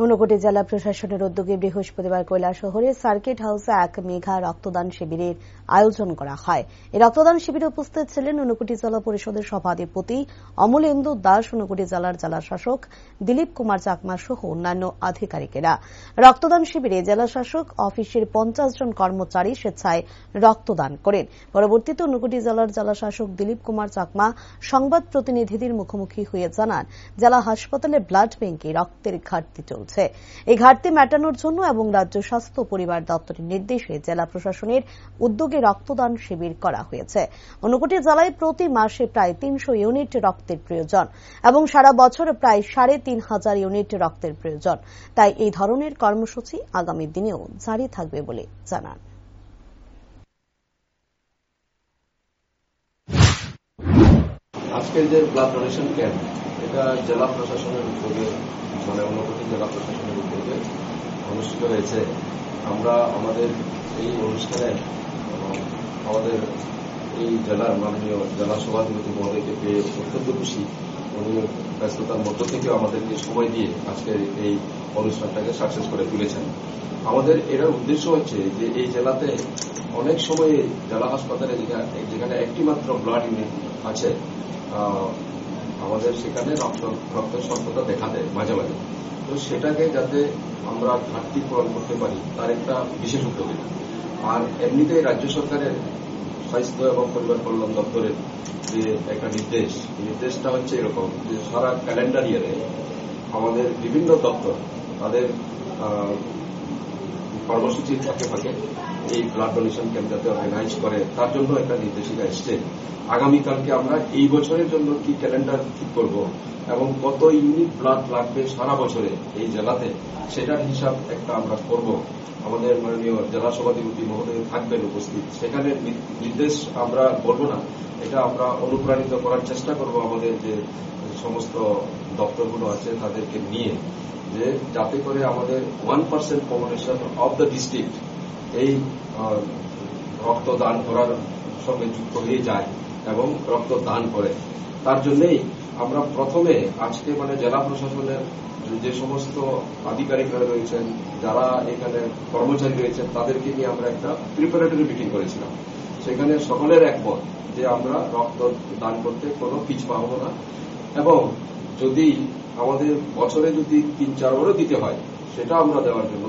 ঊনকোটি জেলা প্রশাসনের উদ্যোগে বৃহস্পতিবার কৈলাসহরে সার্কিট হাউসে এক মেঘা রক্তদান শিবিরের আয়োজন করা হয়। এই রক্তদান শিবিরে উপস্থিত ছিলেন ঊনকোটি জেলা পরিষদের সভাধিপতি অমলেন্দু দাস, ঊনকোটি জেলার জেলাশাসক দিলীপ কুমার চাকমা সহ অন্যান্য আধিকারিকেরা। রক্তদান শিবিরে জেলাশাসক অফিসের 50 জন কর্মচারী স্বেচ্ছায় রক্তদান করেন। পরবর্তীতে ঊনকোটি জেলার জেলাশাসক দিলীপ কুমার চাকমা সংবাদ প্রতিনিধিদের মুখোমুখি হয়ে জানান, জেলা হাসপাতালে ব্লাড ব্যাংকে রক্তের ঘাটতি চলছে। এই ঘাটতি মেটানোর জন্য এবং রাজ্য স্বাস্থ্য পরিবার দপ্তরের নির্দেশে জেলা প্রশাসনের উদ্যোগে রক্তদান শিবির করা হয়েছে। ঊনকোটি জেলায় প্রতি মাসে প্রায় 300 ইউনিট রক্তের প্রয়োজন এবং সারা বছর প্রায় 3500 ইউনিট রক্তের প্রয়োজন। তাই এই ধরনের কর্মসূচি আগামী দিনেও জারি থাকবে বলে জানান। আজকের যে ব্লাড ডোনেশন ক্যাম্প, এটা জেলা প্রশাসনের উদ্যোগে ঊনকোটি জেলা প্রশাসনের উদ্যোগে অনুষ্ঠিত হয়েছে। আমরা আমাদের এই অনুষ্ঠানে আমাদের এই জেলার মাননীয় জেলা সভাধিপতি মহোদয়কে পেয়ে অত্যন্ত খুশি। উনি ব্যস্ততার মধ্য থেকে আমাদেরকে সময় দিয়ে আজকের এই অনুষ্ঠানটাকে সাকসেস করে তুলেছেন। আমাদের এটার উদ্দেশ্য হচ্ছে যে এই জেলাতে অনেক সময় জেলা হাসপাতালে যেখানে একটি মাত্র ব্লাড ইউনিট আছে, আমাদের সেখানে রক্তের স্বল্পতা দেখা দেয় মাঝে মাঝে। তো সেটাকে যাতে আমরা ঘাটতি পূরণ করতে পারি তার একটা বিশেষ উদ্যোগ। আর এমনিতে রাজ্য সরকারের স্বাস্থ্য এবং পরিবার কল্যাণ দপ্তরের যে একটা নির্দেশটা হচ্ছে এরকম যে সারা ক্যালেন্ডার ইয়ারে আমাদের বিভিন্ন দপ্তর তাদের কর্মসূচির ফাঁকে ফাঁকে এই ব্লাড ডোনেশন ক্যাম্প যাতে অর্গানাইজ করে তার জন্য একটা নির্দেশিকা এসছে। আগামীকালকে আমরা এই বছরের জন্য কি ক্যালেন্ডার ঠিক করব এবং কত ইউনিট ব্লাড লাগবে সারা বছরে এই জেলাতে, সেটার হিসাব একটা আমরা করব। আমাদের মাননীয় জেলা সভাধিপতি মহোদয় থাকবেন উপস্থিত। সেখানে নির্দেশ আমরা বলবো না, এটা আমরা অনুপ্রাণিত করার চেষ্টা করব আমাদের যে সমস্ত দপ্তরগুলো আছে তাদেরকে নিয়ে, যে যাতে করে আমাদের 1% পপুলেশন অফ দ্য ডিস্ট্রিক্ট এই রক্তদান করার সঙ্গে যুক্ত হয়ে যায় এবং রক্তদান করে। তার জন্যই আমরা প্রথমে আজকে জেলা প্রশাসনের যে সমস্ত আধিকারিকরা রয়েছেন, যারা এখানে কর্মচারী রয়েছেন, তাদেরকে নিয়ে আমরা একটা প্রিপারেটরি মিটিং করেছিলাম। সেখানে সকলের একমত যে আমরা রক্ত দান করতে কোনো পিছপা হব না এবং যদি আমাদের বছরে যদি 3-4 বারও দিতে হয় সেটা আমরা দেওয়ার জন্য